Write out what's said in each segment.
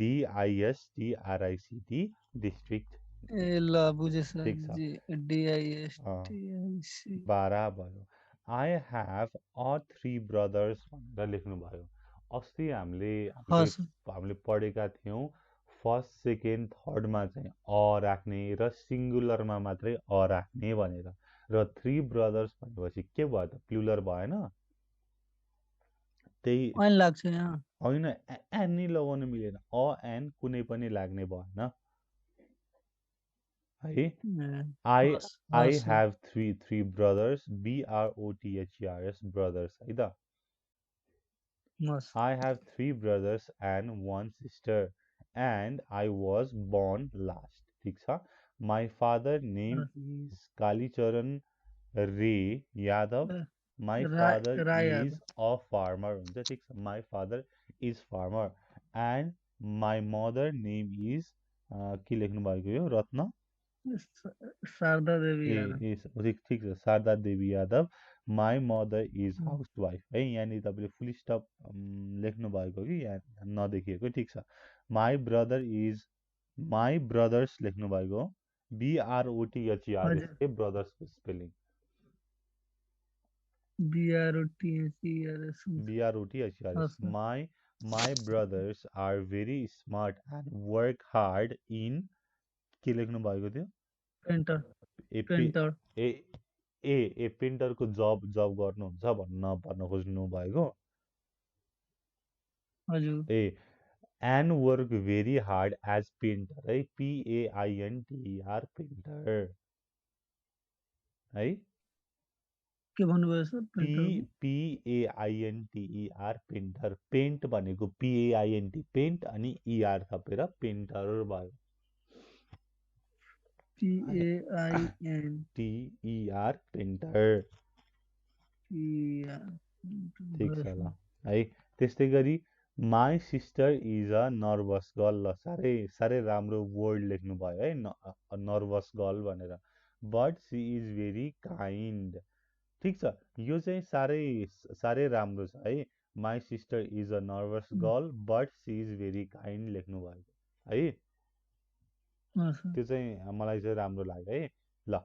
DISTRICT district ए ल बुझे sir ठिक छ जी DISTIC 12 भयो I have a 3 brothers भनेर लेख्नुभयो अस्ति हस् हामीले पढेका थियौँ फर्स्ट सेकेन्ड थर्डमा चाहिँ अ राख्ने र सिङ्गुलरमा मात्रै अ राख्ने भनेर र 3 brothers भनेपछि के भयो त प्लुरल भएन त्यही ऐन लाग्छ यहाँ होइन एन नि लगाउनु मिलेन अ एन कुनै पनि लाग्ने भएन है ए, I हस् I हस् sir have three brothers BROTHERS brothers है त हस् I have 3 brothers and 1 sister and I was born last ठिक छ My father name हस्। is Kalicharan Ray Yadav A, My Rai father Rai Yadav is a farmer हुन्छ ठिक छ My father is farmer and my mother name is के लेख्नु भएको यो रत्न शारदा देवी ए यादव ए ठिक छ शारदा देवी यादव माई मदर इज हुँ, हाउस वाइफ है यहाँनिर तपाईँले फुल स्टप लेख्नु भएको कि यहाँ नदेखिएको ठिक छ माई ब्रदर्स लेख्नु भएको हो BROTHERS हजुर के ब्रदर्सको स्पेलिङ BROTHERS हुन्छ BROTHERS हस् sir my brothers are very smart and work hard in के लेख्नु भएको थियो पेन्टर ए पे पेन्टर ए ए ए पेन्टरको जब गर्नुहुन्छ भन्न खोज्नु भएको हजुर ए and work very hard as painter है PAINTER पेन्टर है के भन्नुभयो सर पेन्टरको PAINTER पेन्टर पेन्ट भनेको PAINT पेन्ट अनि ER थपेर पेन्टर भयो PAIN TER पेन्टर ठिक भयो छ सर ल है त्यस्तै गरी my sister is a nervous girl ल साह्रै साह्रै राम्रो वर्ड लेख्नुभयो है नर्भस गर्ल भनेर but she is very kind ठिक छ यो चाहिँ साह्रै साह्रै राम्रो छ है my sister is a nervous girl but she is very kind लेख्नुभएको है हस् त्यो चाहिँ मलाई चाहिँ राम्रो लाग्यो है ल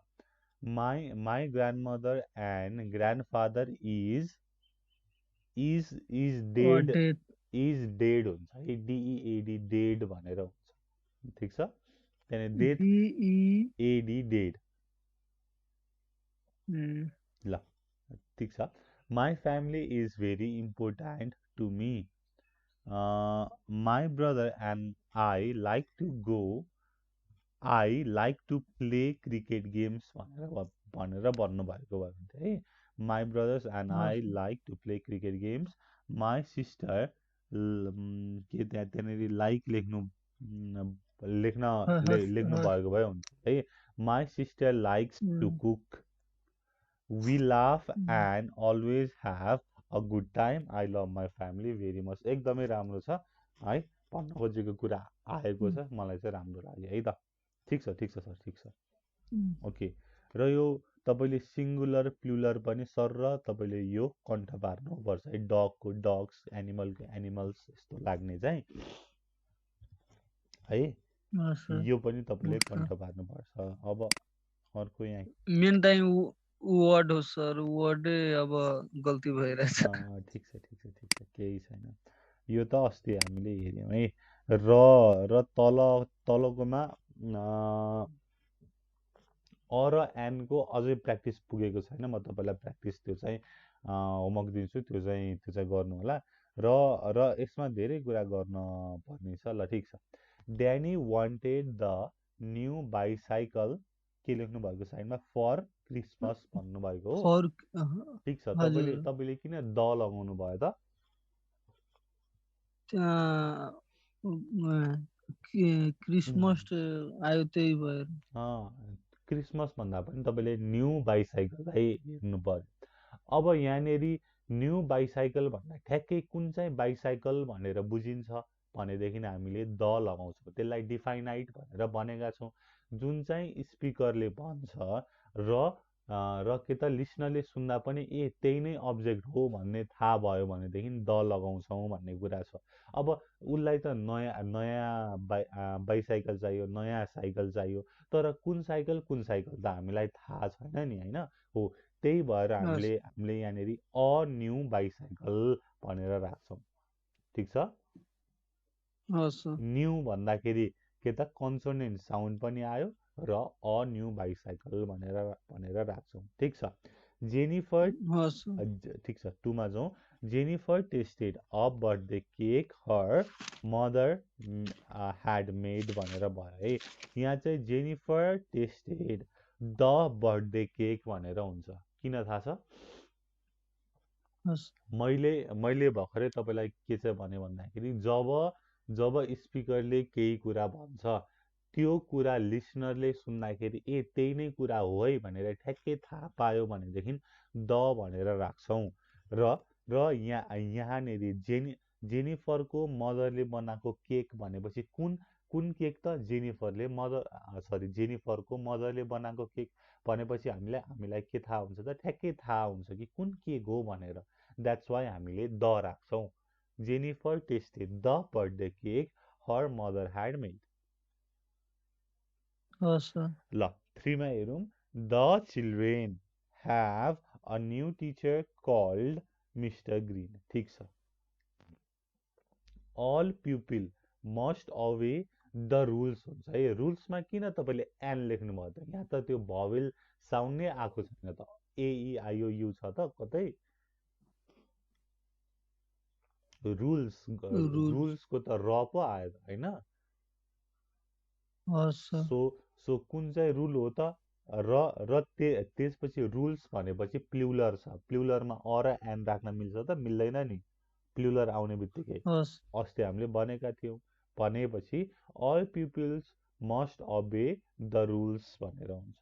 my grandmother and grandfather is dead death is dead हुन्छ है DEAD डेड भनेर हुन्छ ठिक छ त्यहाँदेखि डेथ DE एडी डेड ल ठिक छ my family is very important to me my brother and I like to play cricket games भनेर भन्नुभएको भयो भने चाहिँ है माई ब्रदर्स एन्ड आई हस् like to play cricket games my sister के त्यहाँनिर लाइक हस् लेख्नु हस् भएको भए हुन्छ है my sister likes to cook we laugh and always have a good time I love my family very much एकदमै राम्रो छ है भन्न खोजेको कुरा आएको छ मलाई चाहिँ राम्रो लाग्यो है त ठिक छ सर ठिक छ ओके र यो तपाईँले सिङ्गुलर प्लुलर पनि सर र तपाईँले यो कण्ठ पार्नुपर्छ है डगको डग्स एनिमलको एनिमल्स यस्तो लाग्ने चाहिँ है सर यो पनि तपाईँले बुझ्छ कण्ठ पार्नुपर्छ अब अर्को यहाँ मेन टाइम वर्ड हो सर वर्डै अब गल्ती भइरहेछ ठिक छ केही छैन यो त अस्ति हामीले हेऱ्यौँ है र तलकोमा अ र एनको अझै प्र्याक्टिस पुगेको छैन म तपाईँलाई प्र्याक्टिस त्यो चाहिँ होमवर्क दिन्छु त्यो चाहिँ गर्नु होला र यसमा धेरै कुरा गर्न पर्ने छ ल ठिक छ ड्यानी वान्टेड द न्यू बाइसाइकल के लेख्नु भएको साइडमा फर क्रिसमस भन्नुभएको हो फर ठिक छ हजुर तपाईँले किन द लगाउनु भयो त त्यहाँ क्रिसमस आयो त्यही भएर क्रिसमस भन्दा पनि तपाईँले न्यू बाइसाइकललाई हेर्नु पर्यो अब यहाँनिर न्यू बाइसाइकल भन्दा ठ्याक्कै कुन चाहिँ बाइसाइकल भनेर बुझिन्छ भनेदेखि हामीले द लगाउँछौँ त्यसलाई डिफाइनाइट भनेर भनेका छौँ जुन चाहिँ स्पिकरले भन्छ र र के त लिसनरले सुन्दा पनि ए त्यही नै अब्जेक्ट हो भन्ने थाहा भयो भनेदेखि द लगाउँछौँ भन्ने कुरा छ। अब उसलाई त नयाँ नयाँ बाइसाइकल चाहियो, नयाँ साइकल चाहियो, तर कुन साइकल त हामीलाई थाहा छैन नि होइन। हो, त्यही भएर हस् हामीले यहाँनिर अ न्यू बाइसाइकल भनेर राख्छौँ। ठिक छ। हस् सर न्यू भन्दाखेरि के त कन्सोनेन्ट साउन्ड पनि आयो र अ न्यू बाइसाइकल भनेर राख्छौँ। ठिक छ। जेनिफर हस् सर ठिक छ, टुमा जाउँ। Jennifer tested a birthday cake her mother had made भनेर भयो है। यहाँ चाहिँ Jennifer tasted the birthday cake भनेर हुन्छ। किन थाहा छ? हस् मैले मैले भर्खरै तपाईँलाई के चाहिँ भने भन्दाखेरि जब जब स्पिकरले केही कुरा भन्छ त्यो कुरा लिसनरले सुन्दाखेरि ए त्यही नै कुरा हो है भनेर ठ्याक्कै थाहा पायो भनेदेखि द भनेर राख्छौँ। र र यहाँनिर जेनिफरको मदरले बनाएको केक भनेपछि कुन केक त जेनिफरको मदरले बनाएको केक भनेपछि हामीलाई के थाहा हुन्छ त ठ्याक्कै थाहा हुन्छ कि कुन केक हो भनेर। द्याट्स वाइ हामीले द राख्छौँ। Jennifer tasted the birthday cake her mother had made. हस् सर ल, थ्रीमा हेरौँ। The children have a new teacher called mister Green. ठिक छ। All pupil must obey the rules हुन्छ है। रुल्समा किन तपाईँले एन लेख्नुभयो त? यहाँ त त्यो भवेल साउन्ड नै आएको छैन त। AEIOU छ त कतै? रुल्स रुल्स रुल्सको त र पो आयो त होइन। हस् सर सो सो कुन चाहिँ रुल हो त? त्यसपछि रुल्स भनेपछि प्लुलर छ। प्लुलरमा अ र एन राख्न मिल्छ त? मिल्दैन नि। प्लुलर आउने बित्तिकै हस् अस्ति हामीले भनेका थियौँ। भनेपछि all peoples must obey the rules भनेर हुन्छ।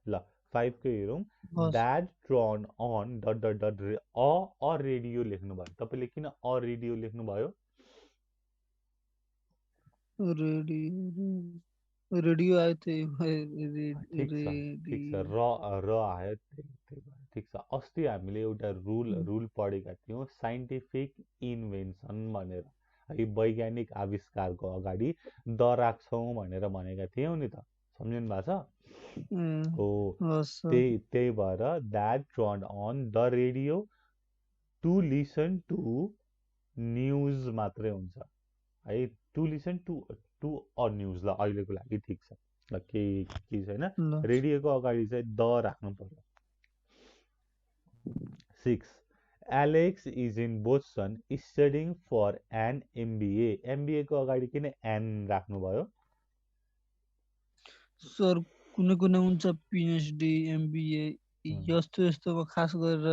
ल, फाइभको हेरौँ। हस् that turn on dot dot dot a radio लेख्नुभयो। तपाईँले किन अ रेडियो लेख्नुभयो? रेडियो रेडियो आयो त्यही ठिक छ, ठिक छ। रेडियो र आयो त्यही भएर। ठिक छ। अस्ति हामीले एउटा रुल पढेका थियौँ, साइन्टिफिक इन्भेन्सन भनेर है। वैज्ञानिक आविष्कारको अगाडि द राख्छौँ भनेर भनेका थियौँ नि त। सम्झिनु भएको छ? हो, हस् सर त्यही भएर that turn on the radio to listen to news मात्रै हुन्छ है। To listen to a news. ल, अहिलेको लागि ठिक छ। ल, केही छैन। ल रेडियोको अगाडि चाहिँ द राख्नु पर्यो। Six, Alex is in Boston studying for an MBA। MBAको अगाडि किन एन राख्नुभयो? सर कुनै कुनै हुन्छ पिएचडी एमबिए उम्, यस्तो यस्तोको खास गरेर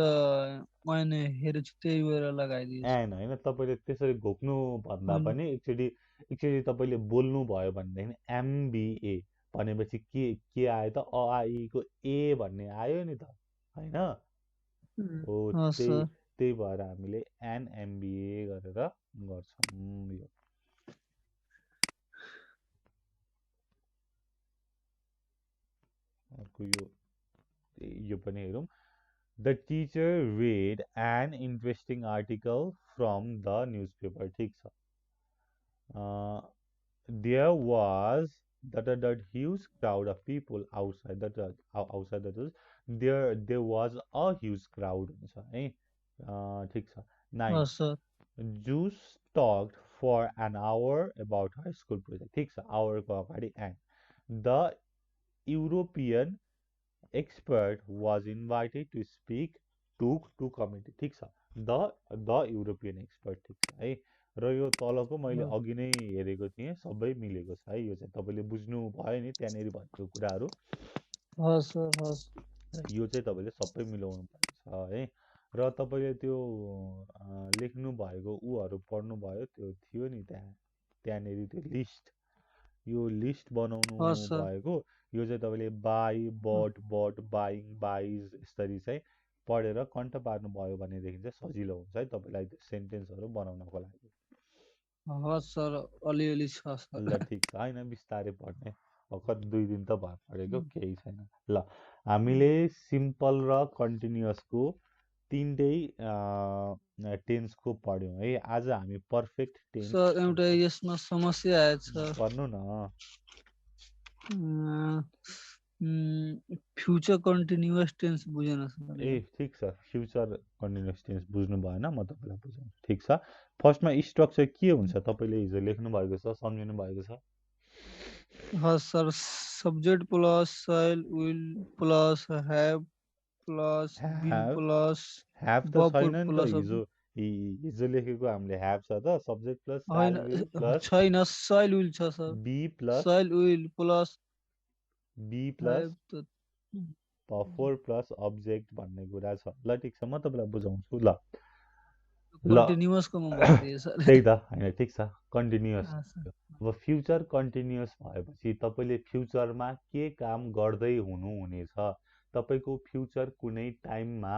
मैले हेरेको छु त्यही भएर लगाइदिएछु एन होइन, तपाईँले त्यसरी घोक्नु भन्दा होइन पनि एकचोटि तपाईँले बोल्नु भयो भनेदेखि MBA भनेपछि के आयो त? अ आ इ को ए भन्ने आयो नि त होइन। हो, हस् त्यही सर त्यही भएर हामीले NMBA गरेर गर्छौँ यो। अर्को यो पनि हेरौँ। The teacher read an interesting article from the newspaper। ठिक छ। There was the huge crowd of people outside outside there was a huge crowd हुन्छ है। ठिक छ। नाइन, हस् sir Juice talked for an hour about her school project। ठिक छ। आवरको अगाडि and the European expert was invited to speak to committee। ठिक छ। The European expert. ठिक छ है। र यो तलको मैले अघि नै हेरेको थिएँ, सबै मिलेको छ है। यो चाहिँ तपाईँले बुझ्नु भयो नि त्यहाँनिर भनेको कुराहरू। हस् सर हस् र यो चाहिँ तपाईँले सबै मिलाउनु पर्छ है। र तपाईँले त्यो लेख्नु भएको ऊहरू पढ्नु भयो, त्यो थियो नि त्यहाँनिर त्यो लिस्ट, यो लिस्ट बनाउनु हस् सर भएको। यो चाहिँ तपाईँले बाई बट बाइङ बाइज यसरी चाहिँ पढेर कन्ठ पार्नुभयो भनेदेखि चाहिँ सजिलो हुन्छ है तपाईँलाई त्यो सेन्टेन्सहरू बनाउनको लागि। हस् सर अलिअलि छ ल, सर ठिक छ। होइन, बिस्तारै पढ्ने, भर्खर 2 दिन त भयो पढेको, केही छैन। ल, हामीले सिम्पल र कन्टिन्युअसको तिनटै टेन्सको पढ्यौँ है। आज हामी पर्फेक्ट टेन्स सर एउटा यसमा समस्या आएछ। भन्नु न। फ्युचर कन्टिन्युअस टेन्स बुझेन सर। ए ठिक छ, फ्युचर कन्टिन्युअस टेन्स बुझ्नु भएन, म तपाईँलाई बुझाउँछु। ठिक छ, फर्स्टमा स्ट्रक्चर के हुन्छ तपाईँले हिजो लेख्नु भएको छ, सम्झिनु भएको छ? हस् sir, subject plus shall will plus have plus been have plus have त बफर छैन नि त, प्लस हिजो लेखेको हामीले ह्याभ छ त, सब्जेक्ट प्लस होइन साल विल प्लस छैन, शैल विल छ sir. Be plus shall will plus plus have त बफर प्लस अब्जेक्ट भन्ने कुरा छ। ल ठिक छ, म तपाईँलाई बुझाउँछु। ल ल कन्टिन्युअसको म भनिदिएँ सर। त्यही त होइन, ठिक छ, कन्टिन्युअस। सर। अब फ्युचर कन्टिन्युअस भएपछि तपाईँले फ्युचरमा के काम गर्दै हुनुहुनेछ, तपाईँको फ्युचर कुनै टाइममा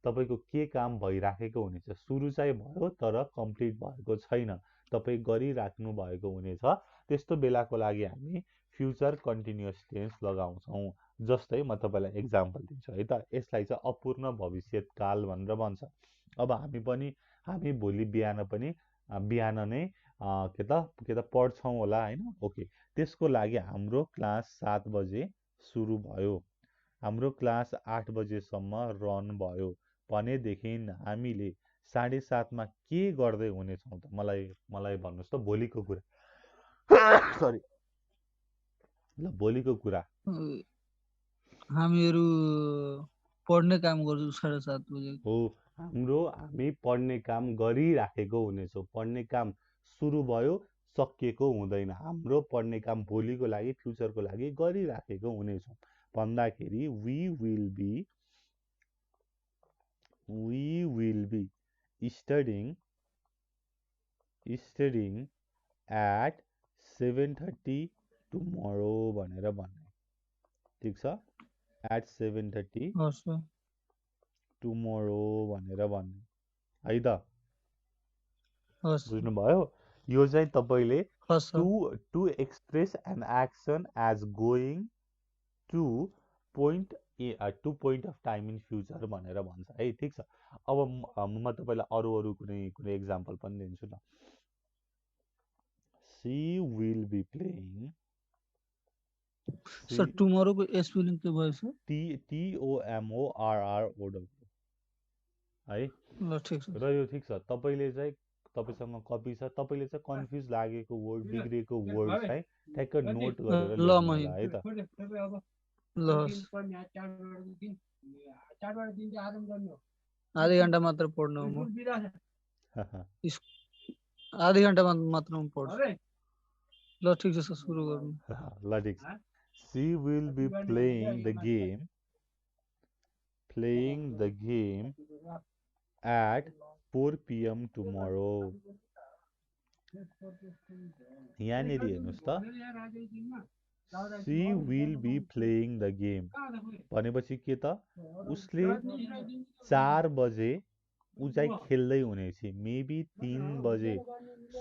तपाईँको के काम भइराखेको हुनेछ। सुरु चाहिँ भयो तर कम्प्लिट भएको छैन, तपाईँ गरिराख्नु भएको हुनेछ। त्यस्तो बेलाको लागि हामी फ्युचर कन्टिन्युअस टेन्स लगाउँछौँ। जस्तै म तपाईँलाई एक्जाम्पल दिन्छु है त, यसलाई चाहिँ अपूर्ण भविष्यकाल भनेर भन्छ। अब हामी भोलि बिहान पनि बिहान नै के त पढ्छौँ होला होइन। ओके, त्यसको लागि हाम्रो क्लास 7 बजे सुरु भयो, हाम्रो क्लास 8 बजेसम्म रन भयो भनेदेखि हामीले 7:30मा के गर्दै हुनेछौँ त? मलाई भन्नुहोस् त भोलिको कुरा। सरी, ल भोलिको कुरा। हामीहरू पढ्ने काम गर्छौँ 7:30 बजे। हो, हामी पढ्ने काम गरिराखेको हुनेछौँ। पढ्ने काम सुरु भयो, सकिएको हुँदैन। हाम्रो पढ्ने काम भोलिको लागि, फ्युचरको लागि गरिराखेको हुनेछौँ भन्दाखेरि we will be studying at 7:30 tomorrow भनेर भन्ने। ठिक छ, एट 7:30 टुमोरो भनेर भन्ने है त। बुझ्नुभयो? यो चाहिँ तपाईँले to express an action as going to point of time in future भनेर भन्छ है। ठिक छ, अब म तपाईँलाई अरू कुनै एक्जाम्पल पनि दिन्छु न। She will be playing. Sir टुमोरोको स्पेलिङ के भयो सर? TOMORROW है। ल ठिक छ। र यो ठिक छ, तपाईँसँग कपी छ, तपाईँले चाहिँ कन्फ्युज लागेको वर्ड, बिग्रेको वर्ड चाहिँ ठ्याक्क नोट गरेर ल लेख्नु म होला है त। ल आधी घन्टा मात्र पढ्नु म, आधी घन्टा मात्र म पढ्छु। ल ठिक छ सर, सुरु गर्नु। ल ठिक छ, she will be playing the game at 4 PM tomorrow. यहाँनिर हेर्नुहोस् त, she will be playing the game भनेपछि के त, उसले 4 बजे ऊ चाहिँ खेल्दै हुनेछ। मेबी 3 बजे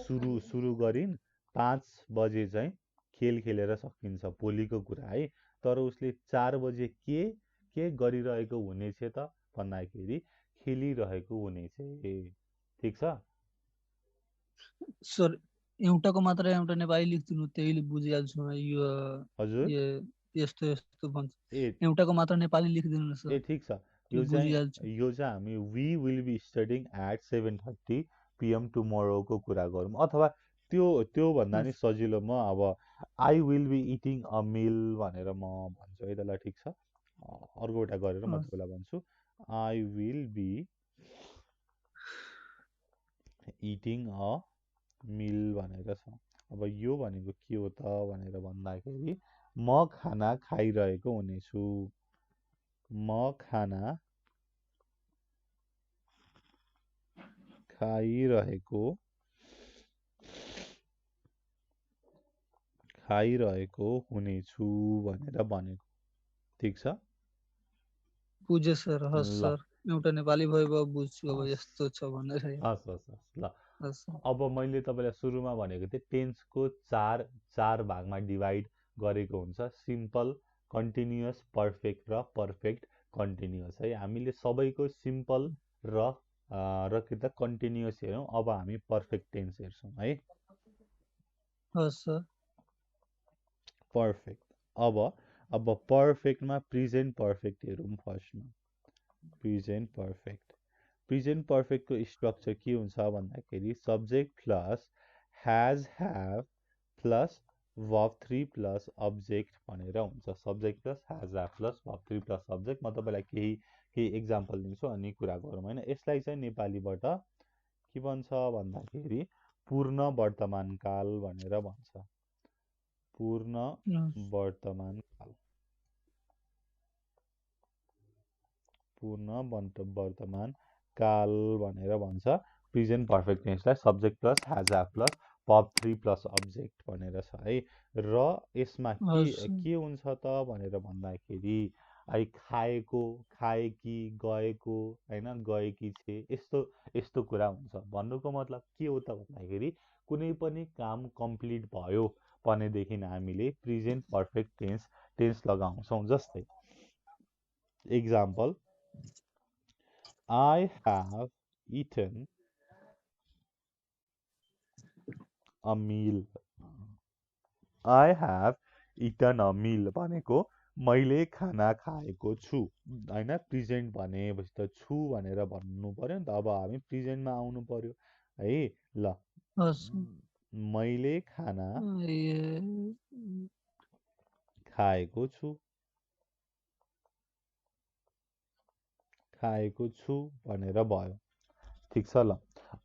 सुरु गरिन्, 5 बजे चाहिँ खेल खेलेर सकिन्छ, भोलिको कुरा है। तर उसले 4 बजे के गरिरहेको हुनेछ त भन्दाखेरि खेलिरहेको हुनेछ। ठिक छ सर, एउटाको मात्र एउटा नेपाली लेखिदिनु, त्यहीले बुझिहाल्छु म। यो हजुर, यस्तो भन्छ, ए एउटाको मात्र नेपाली लेखिदिनु न सर। ठिक छ, यो बुझिहाल्छु। चाहिँ हामी we will be studying at 7:30 PM टुमोरोको कुरा गरौँ। अथवा त्यो भन्दा नि सजिलो, म अब I will be eating a meal भनेर म भन्छु है त। ल ठिक छ, अर्को एउटा गरेर म तपाईँलाई भन्छु, I will be eating a meal भनेर छ। अब यो भनेको के हो त भनेर भन्दाखेरि म खाना खाइरहेको हुनेछु, म खाना खाइरहेको हुनेछु भनेर भनेको। ठिक छ, बुझे सर। हस् सर, एउटा नेपाली भयो बुझ्छु अब यस्तो छ भनेर। हस् हस् हस् ल, अब मैले तपाईँलाई सुरुमा भनेको थिएँ टेन्सको चार भागमा डिभाइड गरेको हुन्छ, सिम्पल, कन्टिन्युअस पर्फेक्ट र पर्फेक्ट कन्टिन्युअस है। हामीले सबैको सिम्पल र के त कन्टिन्युअस हेरौँ। अब हामी पर्फेक्ट टेन्स हेर्छौँ है। हस् सर। पर्फेक्ट अब पर्फेक्टमा प्रेजेन्ट पर्फेक्ट हेरौँ। फर्स्टमा प्रेजेन्ट पर्फेक्ट। प्रेजेन्ट पर्फेक्टको स्ट्रक्चर के हुन्छ भन्दाखेरि subject plus has have plus verb 3 plus object भनेर हुन्छ। Subject plus has have plus verb 3 plus object. म तपाईँलाई केही केही इक्जाम्पल दिन्छु अनि कुरा गरौँ होइन। यसलाई चाहिँ नेपालीबाट के भन्छ भन्दाखेरि पूर्ण वर्तमान काल भनेर भन्छ। पूर्ण वर्तमान काल। पूर्ण वर्तमान काल भनेर भन्छ प्रेजेन्ट पर्फेक्ट टेन्सलाई। Subject plus has have plus verb 3 plus object भनेर छ है। र यसमा हस् के हुन्छ त भनेर भन्दाखेरि है खाएको, खाएकी, गएको होइन, गएकी छे, यस्तो यस्तो कुरा हुन्छ। भन्नुको मतलब के हो त भन्दाखेरि कुनै पनि काम कम्प्लिट भयो भनेदेखि हामीले प्रेजेन्ट पर्फेक्ट टेन्स लगाउँछौँ। जस्तै example, I have eaten a meal. I have eaten a meal भनेको मैले खाना खाएको छु होइन। प्रेजेन्ट भनेपछि त छु भनेर भन्नु पर्यो नि त। अब हामी प्रेजेन्टमा आउनु पर्यो है। ल हस् मैले खाना ये खाएको छु, खाएको छु भनेर भयो। ठिक छ ल।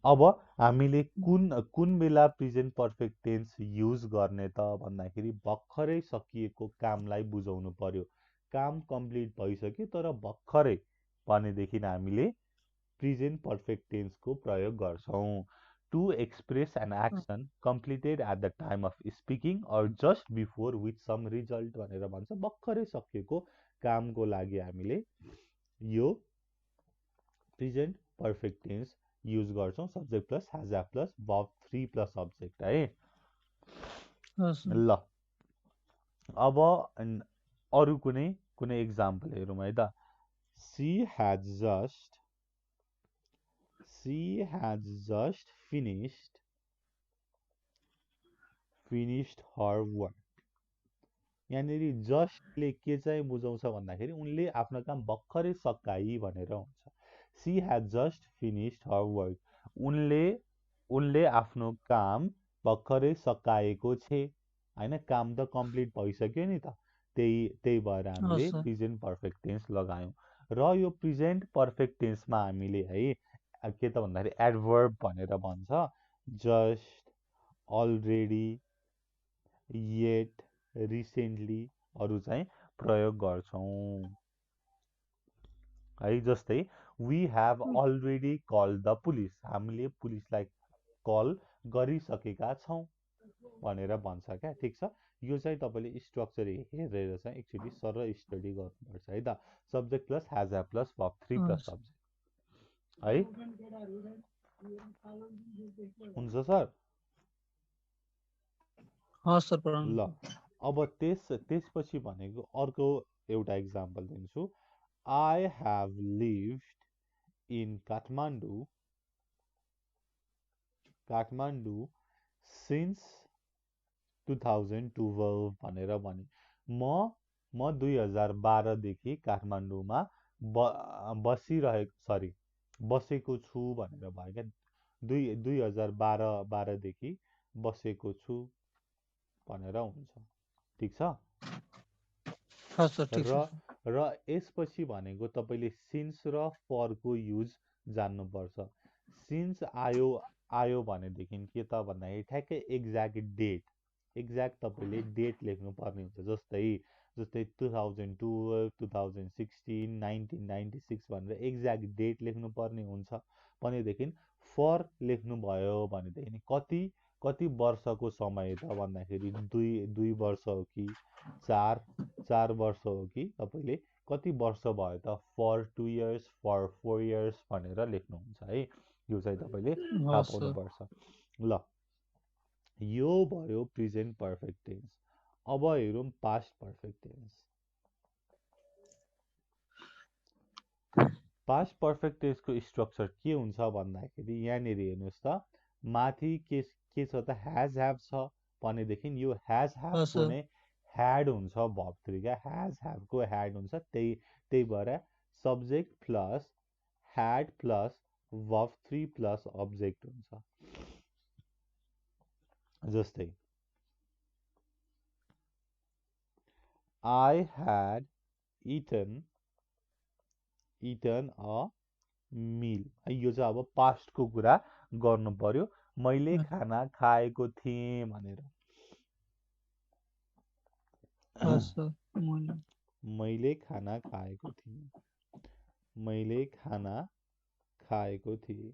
अब हामीले कुन कुन बेला प्रेजेन्ट पर्फेक्ट टेन्स युज गर्ने त भन्दाखेरि भर्खरै सकिएको कामलाई बुझाउनु पर्यो। काम कम्प्लिट भइसक्यो तर भर्खरै भनेदेखि हामीले प्रेजेन्ट पर्फेक्ट टेन्सको प्रयोग गर्छौँ। To express an action completed at the time of speaking or just before with some result भनेर भन्छ। भर्खरै सकिएको कामको लागि हामीले यो प्रेजेन्ट पर्फेक्ट टेन्स युज गर्छौँ। Subject plus has have plus verb 3 plus object है। हस् ल अब अरू कुनै कुनै इक्जाम्पल हेरौँ है त। She has just finished her work. यहाँनिर जस्टले के चाहिँ बुझाउँछ भन्दाखेरि उनले आफ्नो काम भर्खरै सकाई भनेर हुन्छ। She has just finished her work. उनले आफ्नो काम भर्खरै सकाएको छे होइन। काम त कम्प्लिट भइसक्यो नि त। त्यही भएर हामीले हस् प्रेजेन्ट पर्फेक्ट टेन्स लगायौँ। र यो प्रेजेन्ट पर्फेक्ट टेन्समा हामीले है के त भन्दाखेरि एडभर्ब भनेर भन्छ। जस्ट, अलरेडी, येट, रिसेन्टली हरू चाहिँ प्रयोग गर्छौँ है। जस्तै we have already called the police. हामीले पुलिसलाई कल गरिसकेका छौँ भनेर भन्छ क्या। ठिक छ। यो चाहिँ तपाईँले स्ट्रक्चर हेरेर चाहिँ एक्चुली सर स्टडी गर्नुपर्छ है त। Subject plus has have plus verb 3 plus subject है। हुन्छ सर। हस् सर पढाउनु। ल अब त्यसपछि भनेको अर्को एउटा इक्जाम्पल दिन्छु। I have lived in Kathmandu since 2012 भनेर भने म 2012देखि काठमाडौँमा बसेको छु भनेर भयो क्या। 2012देखि बसेको छु भनेर हुन्छ। ठिक छ। हस् सर ठिक र छ। र यसपछि भनेको तपाईँले सिन्स र फरको युज जान्नुपर्छ। सिन्स आयो आयो भनेदेखि के त भन्दाखेरि ठ्याक्कै एक्ज्याक्ट तपाईँले डेट लेख्नुपर्ने हुन्छ। जस्तै 2012, 2016, 1996 भनेर एक्ज्याक्ट डेट लेख्नुपर्ने हुन्छ भनेदेखि फर लेख्नुभयो भनेदेखि कति वर्षको समय त भन्दाखेरि दुई वर्ष हो कि चार वर्ष हो कि तपाईँले कति वर्ष भयो त फर 2 इयर्स, फर 4 इयर्स भनेर लेख्नुहुन्छ है। यो चाहिँ तपाईँले थाहा हस् सर। पाउनुपर्छ। ल यो भयो प्रेजेन्ट पर्फेक्ट टेन्स। अब हेरौँ past perfect tense. Past perfect टेन्सको स्ट्रक्चर के हुन्छ भन्दाखेरि यहाँनिर हेर्नुहोस् त माथि के छ त ह्याज ह्याभ छ भनेदेखि यो ह्याज हाँ ह्याभको सर। नै ह्याड हुन्छ भर्ब थ्री क्या ह्याज ह्याभको ह्याड हुन्छ त्यही भएर subject plus had plus verb three plus object हुन्छ जस्तै I had eaten a meal है यो चाहिँ अब पास्टको कुरा गर्नु पर्यो मैले खाना खाएको थिएँ भनेर हाँ सर। मैले खाना खाएको थिएँ मैले खाना खाएको थिएँ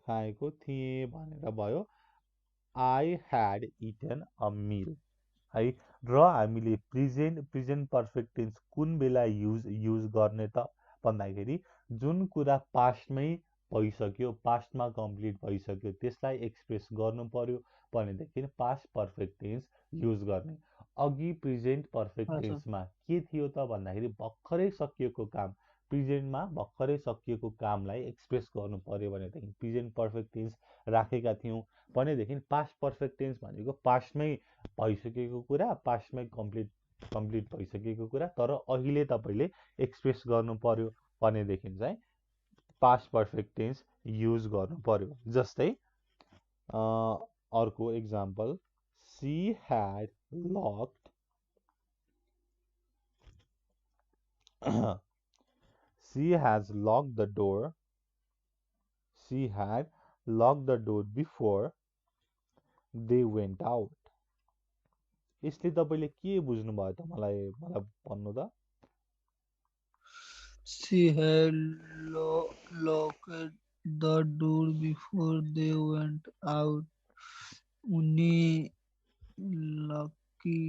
खाएको थिएँ भनेर भयो I had eaten a meal है र हामीले प्रेजेन्ट पर्फेक्ट टेन्स कुन बेला युज गर्ने त भन्दाखेरि जुन कुरा पास्टमै भइसक्यो पास्टमा कम्प्लिट भइसक्यो त्यसलाई एक्सप्रेस गर्नु पर्यो भनेदेखि पास्ट पर्फेक्ट टेन्स युज गर्ने अघि प्रेजेन्ट पर्फेक्ट हाँ सर। टेन्समा के थियो त भन्दाखेरि भर्खरै सकिएको काम प्रेजेन्टमा भर्खरै सकिएको कामलाई एक्सप्रेस गर्नु पर्यो भनेदेखि प्रेजेन्ट पर्फेक्ट टेन्स राखेका थियौँ भनेदेखि पास्ट पर्फेक्ट टेन्स भनेको पास्टमै भइसकेको कुरा पास्टमै कम्प्लिट भइसकेको कुरा तर अहिले तपाईँले एक्सप्रेस गर्नु पर्यो भनेदेखि चाहिँ पास्ट पर्फेक्ट टेन्स युज गर्नु पर्यो जस्तै अर्को example she had locked she has locked the door she had locked the door before they went out यसले तपाईँले के बुझ्नुभयो त मलाई मलाई भन्नु त She had locked the door before they went out. उनी लकी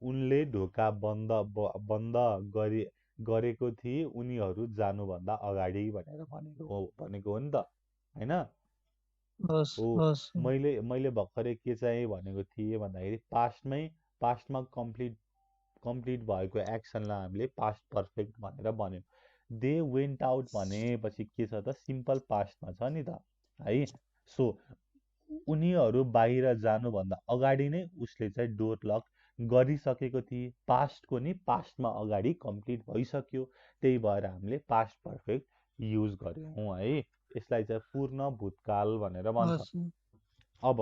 उनले ढोका बन्द गरेको थिए उनीहरू जानुभन्दा अगाडि भनेको हो नि त होइन हस् हो हस् मैले भर्खरै के चाहिँ भनेको थिएँ भन्दाखेरि पास्टमा कम्प्लिट भएको एक्सनलाई हामीले पास्ट पर्फेक्ट भनेर भन्यौँ दे वेन्ट आउट भनेपछि के छ त सिम्पल पास्टमा छ नि त है सो उनीहरू बाहिर जानुभन्दा अगाडि नै उसले चाहिँ डोर लक गरिसकेको थिए पास्टको नि पास्टमा अगाडि कम्प्लिट भइसक्यो त्यही भएर हामीले पास्ट पर्फेक्ट युज गर्यौँ है यसलाई चाहिँ पूर्ण भूतकाल भनेर भन्छ हस् अब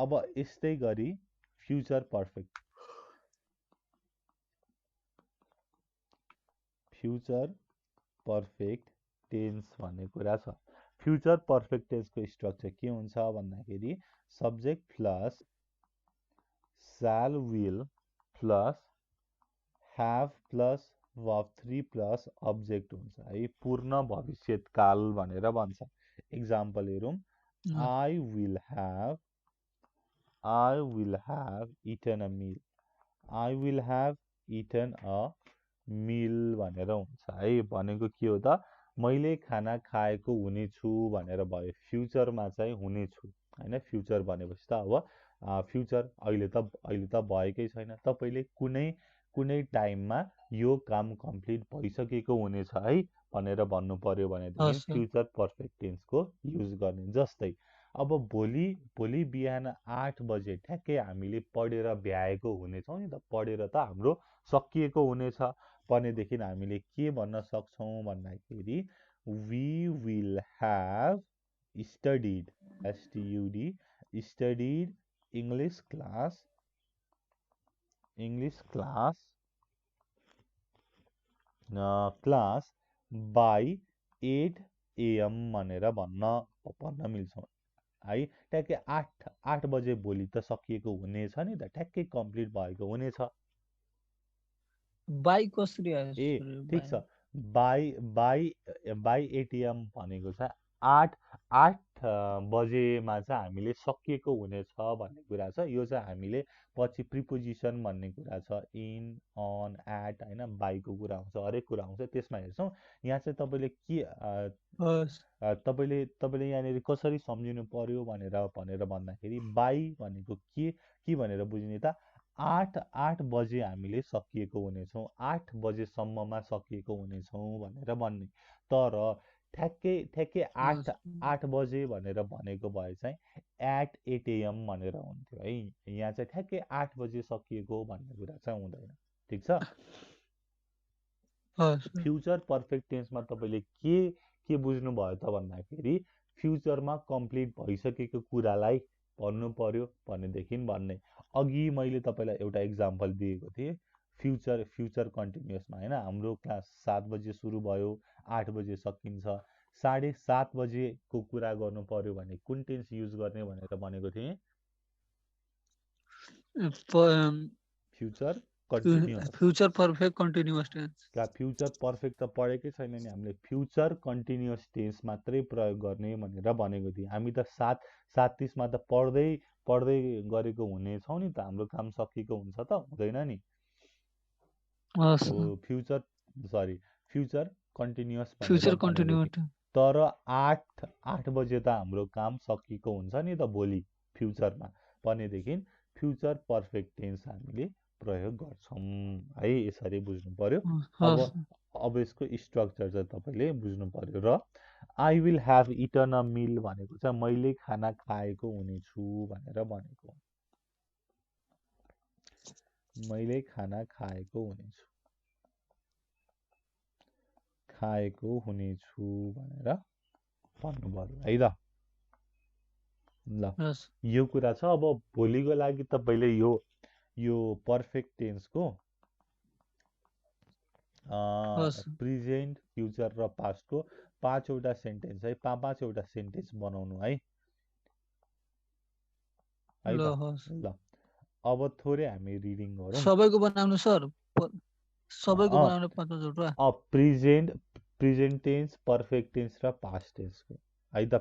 अब यस्तै गरी फ्युचर पर्फेक्ट टेन्स भन्ने कुरा छ फ्युचर पर्फेक्ट टेन्सको स्ट्रक्चर के हुन्छ भन्दाखेरि subject plus shall will plus have plus verb 3 plus object हुन्छ है पूर्ण भविष्यकाल भनेर भन्छ इक्जाम्पल हेरौँ I will have eaten a meal I will have eaten a meal भनेर हुन्छ है भनेको के हो त मैले खाना खाएको हुनेछु भनेर भयो फ्युचरमा चाहिँ हुनेछु होइन फ्युचर भनेपछि त अब फ्युचर अहिले त भएकै छैन तपाईँले कुनै टाइममा यो काम कम्प्लिट भइसकेको हुनेछ है भनेर भन्नु पर्यो भनेदेखि हस् फ्युचर पर्फेक्ट टेन्सको युज गर्ने जस्तै अब भोलि बिहान 8 बजे ठ्याक्कै हामीले पढेर भ्याएको हुनेछौँ नि त पढेर त हाम्रो सकिएको हुनेछ भनेदेखि हामीले के भन्न सक्छौँ भन्दाखेरि we will have studied STUD studied English class by 8 AM भनेर भन्न मिल्छ है ट्याक्कै 8 बजे भोलि त सकिएको हुनेछ नि त ट्याक्कै कम्प्लिट भएको हुनेछ बाई कसरी आयो ए सर ठिक छ बाई 8 AM भनेको छ आठ आठ बजेमा चाहिँ हामीले सकिएको हुनेछ भन्ने कुरा छ। यो चाहिँ हामीले पछि प्रिपोजिसन भन्ने कुरा छ, इन, अन, एट होइन, बाईको कुरा आउँछ, हरेक कुरा आउँछ, त्यसमा हेर्छौँ। यहाँ चाहिँ तपाईँले के हस् तपाईँले यहाँनिर कसरी सम्झिनु पर्यो भनेर भनेर भन्दाखेरि बाई भनेको के भनेर बुझ्ने त, आठ आठ बजे हामीले सकिएको हुनेछौँ, 8 बजेसम्ममा सकिएको हुनेछौँ भनेर भन्ने। तर ठ्याक्कै ठ्याक्कै आठ हस् 8 बजे भनेर भनेको भए चाहिँ एट 8 AM भनेर हुन्थ्यो है। यहाँ चाहिँ ठ्याक्कै 8 बजे सकिएको भन्ने कुरा चाहिँ हुँदैन। ठिक छ। हस् फ्युचर पर्फेक्ट टेन्समा तपाईँले के बुझ्नुभयो त भन्दाखेरि फ्युचरमा कम्प्लिट भइसकेको कुरालाई भन्नु पर्यो भनेदेखि भन्ने। अघि मैले तपाईँलाई एउटा इक्जाम्पल दिएको थिएँ, फ्युचर कन्टिन्युसमा होइन, हाम्रो क्लास 7 बजे सुरु भयो, 8 बजे सकिन्छ। 7:30 बजेको कुरा गर्नु पर्यो भने कुन टेन्स युज गर्ने भनेर भनेको थिएँ? Future continuous. Future perfect continuous tense. Future perfect त पढेकै छैन नि हामीले, फ्युचर कन्टिन्युअस टेन्स मात्रै प्रयोग गर्ने भनेर भनेको थिएँ। हामी त 7:30मा त पढ्दै पढ्दै गरेको हुनेछौँ नि त, हाम्रो काम सकिएको हुन्छ त, हुँदैन नि। हस् हो फ्युचर कन्टिन्युअस भनेर फ्युचर भनेको कन्टिन्युअस थिएँ। तर 8 बजे त हाम्रो काम सकिएको हुन्छ नि त भोलि फ्युचरमा भनेदेखि फ्युचर पर्फेक्ट टेन्स हामीले प्रयोग गर्छौँ है। यसरी बुझ्नु पर्यो। अब हस् अब यसको स्ट्रक्चर चाहिँ तपाईँले बुझ्नु पर्यो। र I will have eaten a meal भनेको चाहिँ मैले खाना खाएको हुनेछु भनेर भनेको। मैले खाना खाएको हुनेछु भनेर भन्नु पर्यो है त। ल हस् यो कुरा छ। अब भोलिको लागि तपाईँले यो पर्फेक्ट टेन्सको हस् प्रेजेन्ट, फ्युचर र पास्टको 5वटा सेन्टेन्स है, 5-5वटा सेन्टेन्स बनाउनु है ल त। हस् ल अब थोरै हामी रिडिङ गरौँ। सबैको बनाउनु सर, सबैको बनाउनु 5-5वटा। प्रेजेन्ट टेन्स, पर्फेक्ट टेन्स र पास्ट टेन्सको है त।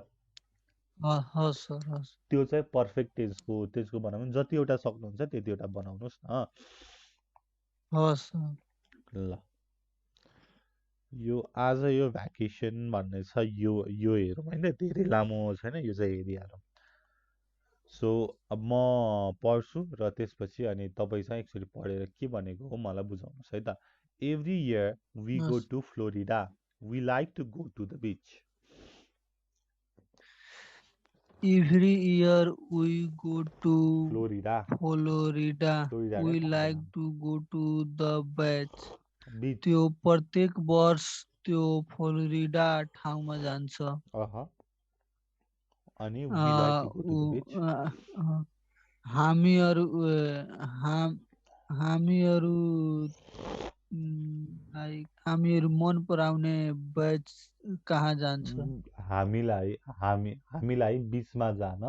हस् सर हस् त्यो चाहिँ पर्फेक्ट टेन्सको बनाउनु, जतिवटा सक्नुहुन्छ त्यतिवटा बनाउनुहोस् न। हस् ल यो आज यो भ्याकेसन भन्ने छ, यो हेरौँ होइन, धेरै लामो छैन, यो चाहिँ हेरिहालौँ। सो अब म पढ्छु र त्यसपछि अनि तपाईँ चाहिँ एकचोटि पढेर के भनेको हो मलाई बुझाउनुहोस् है त। एभ्री इयर वी गो हस् to Florida, we like to go to the beach. Every year we go to Florida Florida. फ्लोरिडाका We ठाउँको like नाम to go to the beach. बिच। त्यो प्रत्येक वर्ष त्यो फ्लोरिडा ठाउँमा जान्छ। अह अनि we like uh, to go to the uh- beach. A, a, हामीहरू हाम हामीहरू हामीहरू मन पराउने बेच कहाँ जान्छ? हामीलाई बिचमा जान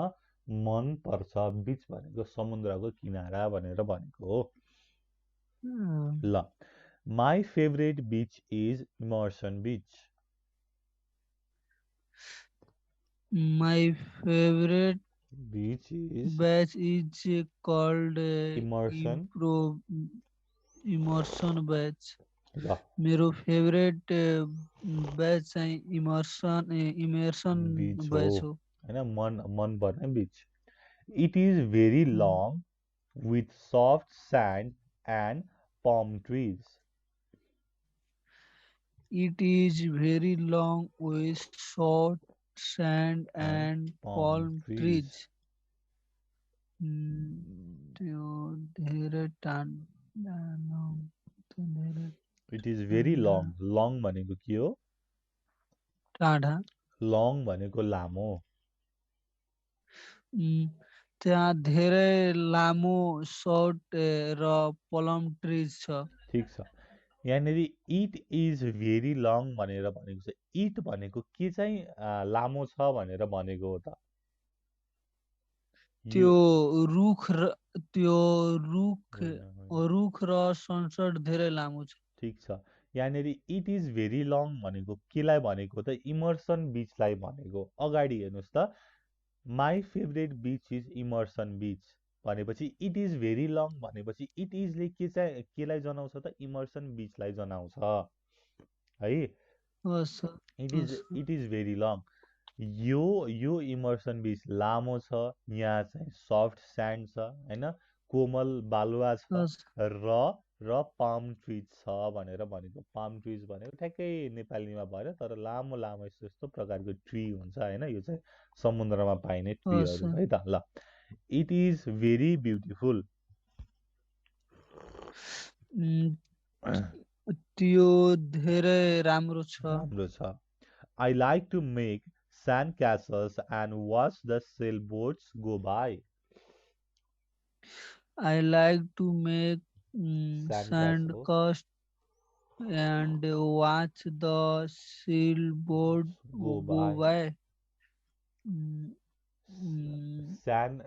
मन पर्छ। बिच भनेको समुद्रको किनारा भनेर भनेको हो। ल my favourite beach is immersion beach. My favorite beach is batch is called immersion. immersion batch. ल मेरो फेभरेट ब्याच चाहिँ इमर्सन बिच हो ब्याच हो। होइन, मन पर्ने beach. It is very long with soft sand and palm trees. It is very long with short sand And and palm palm trees. trees. त्यो धेरै त्यो धेरै It is very long. Long भनेको के हो? टाढा। Long भनेको लामो। त्यहाँ धेरै लामो सर्ट र पलम ट्रिज छ। ठिक छ। यहाँनिर इट इज भेरी लङ भनेर भनेको छ। इट भनेको के चाहिँ लामो छ भनेर भनेको हो त? त्यो रुख र त्यो रुख होइन, होइन। रुख र संसद धेरै लामो छ। ठिक छ। यहाँनिर इट इज भेरी लङ भनेको केलाई भनेको त इमर्सन बिचलाई भनेको। अगाडि हेर्नुहोस् त, my favourite beach is immersion beach भनेपछि इट इज भेरी लङ भनेपछि इट इजले के चाहिँ केलाई जनाउँछ त इमर्सन बिचलाई जनाउँछ है। हस् सर, इट इज हस् sir, it is very long. यो इमर्सन बिच लामो छ, यहाँ चाहिँ सफ्ट स्यान्ड छ होइन, कोमल बालुवा छ हस् र र पाम ट्रिज छ भनेर भनेको। पाम ट्रिज भनेको ठ्याक्कै नेपालीमा भएर तर लामो लामो यस्तो यस्तो प्रकारको ट्री हुन्छ होइन, यो चाहिँ समुद्रमा पाइने हस् ट्रीहरू सर। है त। ल, इट इज भेरी ब्युटिफुल। उम्, त्यो धेरै राम्रो छ। राम्रो छ। I like to make sand castles and watch the sailboats go by. I like to make Sand sand castles cast and watch the sailboat go go by. by. Mm, mm, Sand म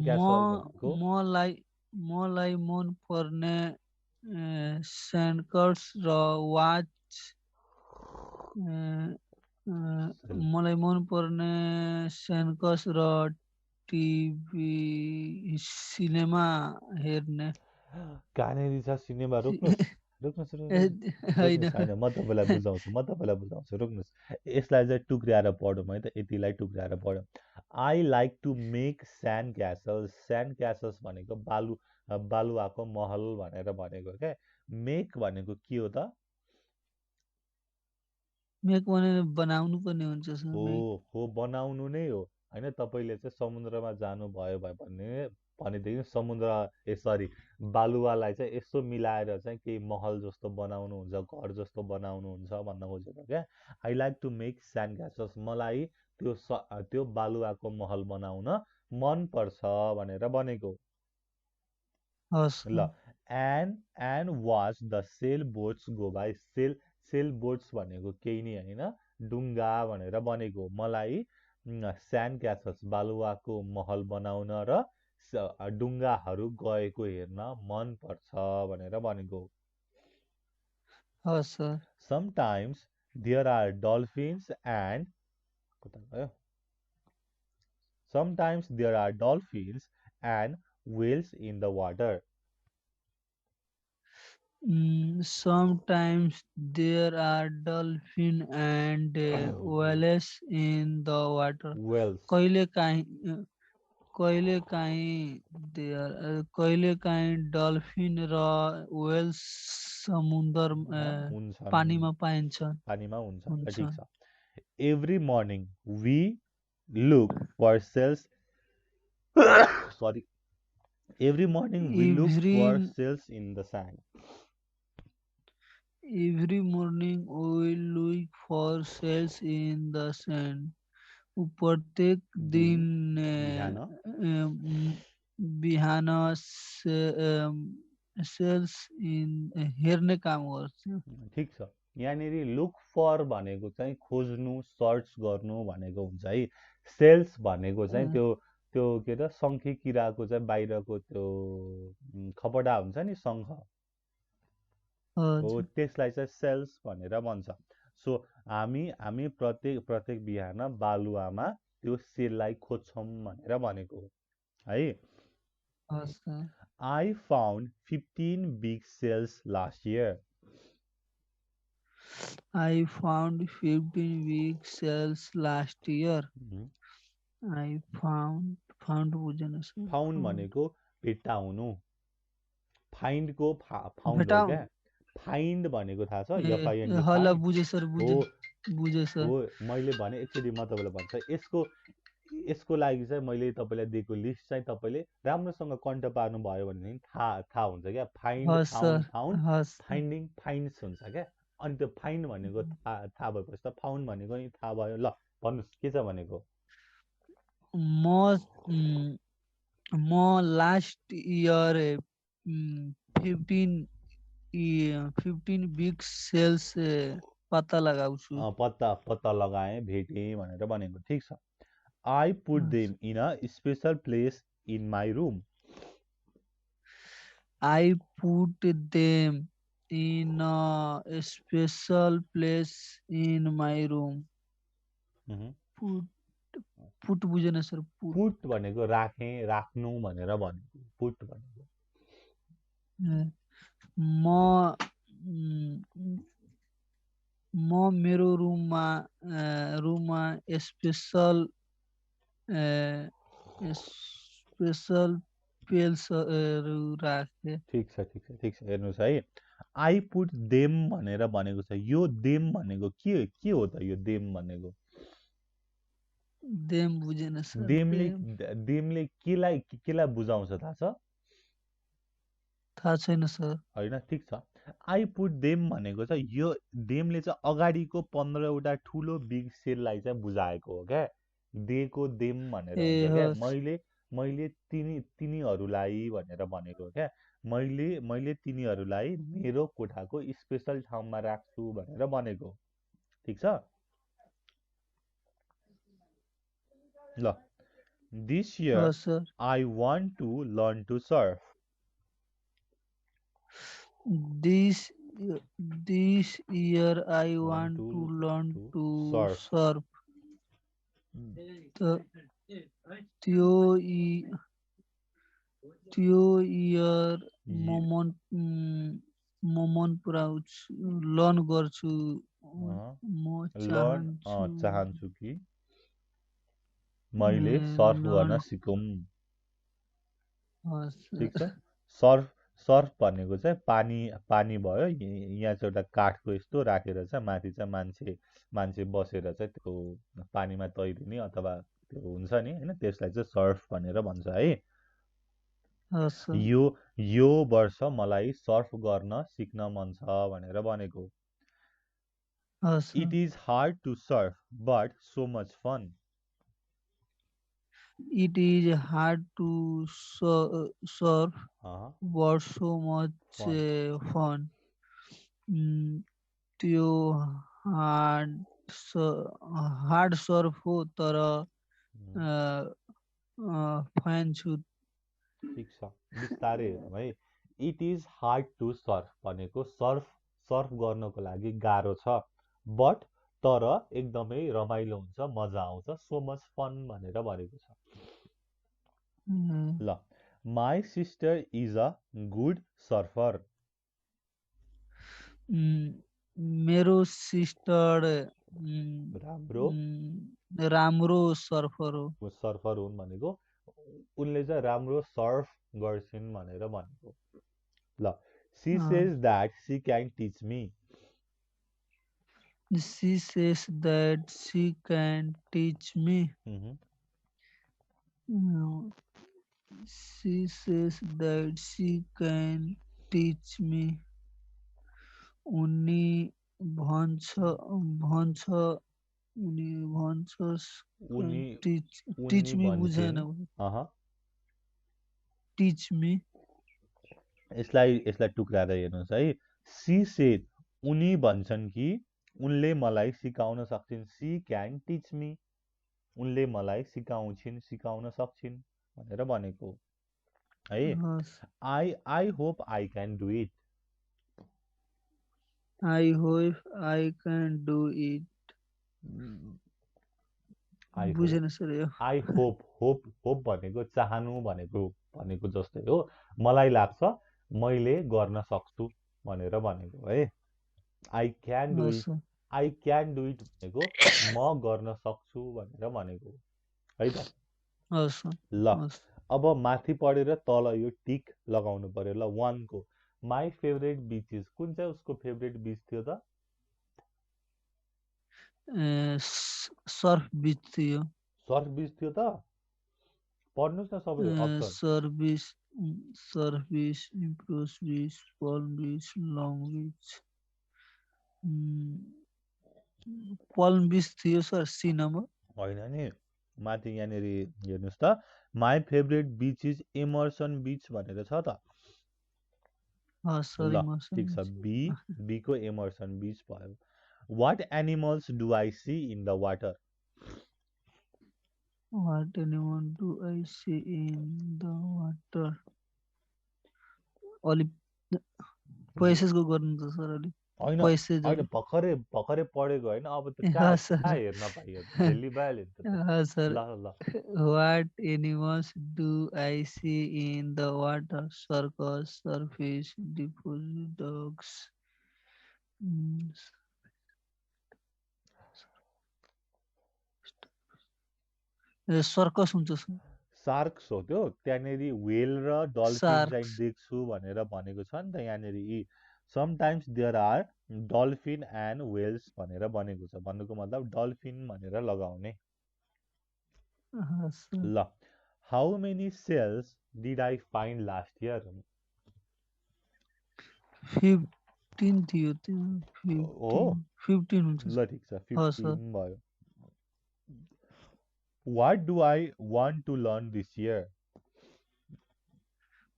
castle भनेको मलाई मलाई मन पर्ने सैन्डकट्स र watch sail- मलाई मन पर्ने सैन्डकट्स र टिभी सिनेमा हेर्ने। कहाँनिर छ सिनेमा, रोक्नुहोस् रोक्नुहोस् रोक्नुहोस् होइन। रोक्नुहोस्, होइन म तपाईँलाई बुझाउँछु, म तपाईँलाई बुझाउँछु, रोक्नुहोस्। यसलाई चाहिँ टुक्र्याएर पढौँ है त, यतिलाई टुक्र्याएर पढौँ। I like to make sand castles. Sand castles भनेको बालुवाको महल भनेर भनेको क्या। मेक भनेको के हो त? मेक भने बनाउनु पर्ने हुन्छ सर। हो मेक हो, बनाउनु नै हो होइन। तपाईँले चाहिँ समुद्रमा जानुभयो भने भनेदेखि समुद्र सरी बालुवालाई चाहिँ यसो मिलाएर चाहिँ केही महल जस्तो बनाउनुहुन्छ, घर जस्तो बनाउनुहुन्छ भन्न खोजेको क्या। I like to make sand castles, मलाई त्यो बालुवाको महल बनाउन मन पर्छ भनेर भनेको। हस् ल, and watch the sail boats go by. Sail boats भनेको केही नै होइन, डुङ्गा भनेर भनेको। मलाई स्यान्ड क्यासल्स बालुवाको महल बनाउन र डुङ्गाहरू गएको हेर्न मन पर्छ भनेर भनेको। हस् sir. Sometimes there are dolphins and कता गयो, sometimes there are dolphins and whales in the water. Sometimes there are dolphin and whales in the water. Whales कहिले काहीँ कहिले काहीँ कहिले काहीँ डल्फिन र वेल्स समुद्र हुन्छन्, पानीमा पाइन्छन् पानीमा हुन्छन्। ल ठिक हुन्छ। छ। Every morning we look for shells sorry every morning we look Every for shells in the sand. every morning we look for shells in the sand. प्रत्येक दिन दिन बिहान बिहान सेल्स हेर्ने काम गर्छ। ठिक छ। यहाँनिर लुक फर भनेको चाहिँ खोज्नु, सर्च गर्नु भनेको हुन्छ है। सेल्स भनेको चाहिँ त्यो त्यो के अरे शङ्खे किराको चाहिँ बाहिरको त्यो खपडा हुन्छ नि, शङ्ख हो, हजुर। त्यसलाई चाहिँ सेल्स भनेर भन्छ। सो हामी हामी प्रत्येक प्रत्येक बिहान बालुवामा त्यो सेललाई खोज्छौँ भनेर भनेको है। हजुर। I found 15 big cells last year. I found 15 weak cells last year. Mhm. I found बुझेन सर। Found भनेको भेट्टाउनु, फाइन्डको फाउन्ड हो भेटाउ क्या। फाइन्ड भनेको थाहा छ, एफआइएनडी, हल फाइन्ड बुझे सर, हो। बुझे सर। हो, मैले भने एकचोटि म तपाईँलाई भन्छ, यसको यसको लागि चाहिँ मैले तपाईँलाई दिएको लिस्ट चाहिँ तपाईँले राम्रोसँग कन्ट पार्नु भयो भनेदेखि थाहा थाहा हुन्छ क्या। फाइन्ड, हस् सर, फाउन्ड, फाउन्ड, हस् सर। फाइन्डिङ, फाइन्ड्स हुन्छ क्या। अनि त्यो फाइन्ड भनेको थाहा भएपछि त फाउन्ड भनेको नि थाहा भयो। ल भन्नुहोस् के छ भनेको। म म लास्ट इयर 15 15 बिग सेल्स पत्ता लगाउँछु। पत्ता पत्ता लगाएँ, भेटेँ भनेर भनेको। ठिक छ। I put them in a special place in my room. I put them in a special place in my room. Mhm. Put put बुझेन सर put. पुट भनेको राखेँ राख्नु भनेर भनेको पुट भनेको अ, म म म मेरो रुममा स्पेसल स्पेसल पेल्सहरू राखे। ठिक छ हेर्नुहोस् है आई पुट देम भनेर भनेको छ यो देम भनेको के हो त यो देम भनेको देम बुझेन सर देमले देम देमले केलाई बुझाउँछ थाहा छ थाहा छैन सर। होइन ठिक छ आई पुट देम भनेको चाहिँ यो देमले चाहिँ अगाडिको 15वटा ठुलो बिग सेललाई चाहिँ बुझाएको हो क्या देको देम भनेर ए हुन्छ क्या हस् मैले तिनीहरूलाई भनेर भनेको हो क्या मैले तिनीहरूलाई मेरो कोठाको स्पेसल ठाउँमा राख्छु भनेर भनेको ठिक छ ल दिस इयर हस् sir. I want to learn to Surf This this year I one want to to learn to to Surf surf. त त्यो इ- त्यो year म मन पराउँछु लर्न गर्छु म चाहन्छु चाहन्छु कि मैले सर्फ गर्न लर्न सिकौँ ठिक छ हस् सर्फ सर्फ भनेको चाहिँ पानी पानी भयो यहाँ चाहिँ एउटा काठको यस्तो राखेर चाहिँ माथि चाहिँ मान्छे बसेर चाहिँ त्यो पानीमा तैरिने अथवा त्यो हुन्छ नि होइन त्यसलाई चाहिँ सर्फ भनेर भन्छ है हस् यो यो वर्ष मलाई सर्फ गर्न सिक्न मन छ भनेर भनेको हस् it is hard to surf but so much fun It is hard to surf but so much fun fun. Mm, त्यो हार्ड हार्ड सर्फ हो तर फ्यान छु। ठिक छ बिस्तारै हेरौँ है it is hard to surf भनेको सर्फ गर्नको लागि गाह्रो छ बट तर एकदमै रमाइलो हुन्छ मजा आउँछ सो मच फन भनेर भनेको छ ल my sister is a good surfer मेरो सिस्टर राम्रो राम्रो सर्फर हो। सर्फर हुन् भनेको उनले चाहिँ राम्रो सर्फ गर्छिन् भनेर भनेको ल she says that she can teach me She says that she can teach me. She says that she can teach me. उनी भन्छ भन्छ उनी भन्छ उनी टिच टिच उनी मी भन्छन् बुझेन अह टिच मी यसलाई टुक्राएर हेर्नुहोस् है सी सेड उनी भन्छन् कि उनले मलाई सिकाउन सक्छिन् सी क्यान टिच मी उनले मलाई सिकाउन सक्छिन् भनेर भनेको है I hope I can do it I hope I can do it I बुझेन सर यो आई होप भनेको चाहनु भनेको जस्तै हो मलाई लाग्छ मैले गर्न सक्छु भनेर भनेको है I can do it I can do it भनेको म गर्न सक्छु भनेर भनेको है त ल अब माथि पढेर तल यो टिक लगाउनु पर्यो ल वानको माई फेभरेट बिच इज कुन चाहिँ उसको फेभरेट बिच थियो त सर्फ बिच थियो सर्फ बिच थियो त पढ्नुहोस् न सबै अप्सन सर्भिस सर्भिस इम्प्रोस बिच पल्म बिच लङ बिच पल्म बिच थियो सर सी नम्बर होइन नि माथि यहाँनिर हेर्नुहोस् त my favourite beach is immersion beach भनेर छ त ल ठिक छ बीको इमर्सन बिच भयो what animals do I see in the water What animal do I see in the water? Olip पैसेजको गर्नु त सर अलि होइन होइन पैसेजहरू भर्खरै भर्खरै पढेको होइन अब त कहाँ हस् कहाँ सर हेर्न पाइयो त डेली भइहाल्यो नि त हस् सर ल ल What animals do I see in the water? Circus, surface, deposit, dogs. Circus हुन्छ सर सार्क्स हो त्यो त्यहाँनेरि व्हेल र डल्फिन चाहिँ सार्क्स देख्छु भनेर भनेको छ नि त यहाँनेरि sometimes there are dolphin and whales भनेर भनेको छ भन्नुको मतलब डल्फिन भनेर लगाउने सर ल how many shells did I find last year 15 थियो त्यो हो 15 हुन्छ ल ठिक छ हस् सर 15 भयो what do I want to learn this year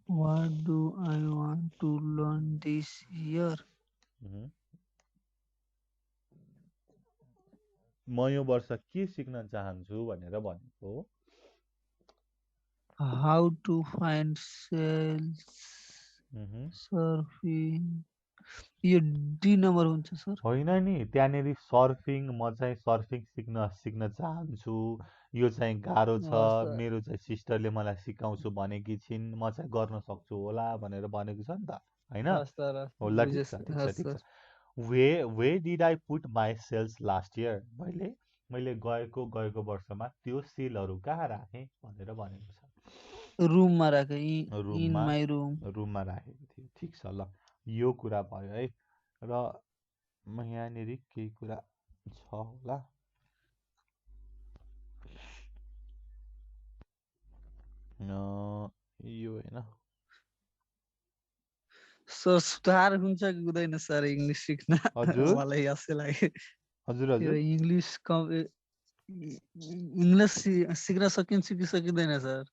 What do I want to learn this year? म यो वर्ष के सिक्न चाहन्छु भनेर भनेको हो How to find sales, surfing. यो डी नम्बर हुन्छ सर होइन नि त्यहाँनेरि सर्फिङ म चाहिँ सर्फिङ सिक्न चाहन्छु यो चाहिँ गाह्रो छ हस् सर मेरो चाहिँ सिस्टरले मलाई सिकाउँछु भनेकी छिन् म चाहिँ गर्न सक्छु होला भनेर भनेको छ नि त होइन हस् सर हो ल बुझेँ ठिक छ सर ठिक छ हस् ठिक सर छ where did I put my shells last year मैले गएको वर्षमा त्यो सेलहरू कहाँ राखेँ भनेर भनेको रुममा राखेँ छ इन रुममा माई रुम रुममा राखेको थियो ठिक छ ल यो कुरा भयो है र म यहाँनिर केही कुरा छ होला यो होइन सर सुधार हुन्छ कि हुँदैन सर इङ्ग्लिस सिक्न हजुर मलाई जस्तै लाग्यो हजुर यो हजुर इङ्ग्लिस इङ्ग्लिस सिक्न सकिन्छ कि सकिँदैन सर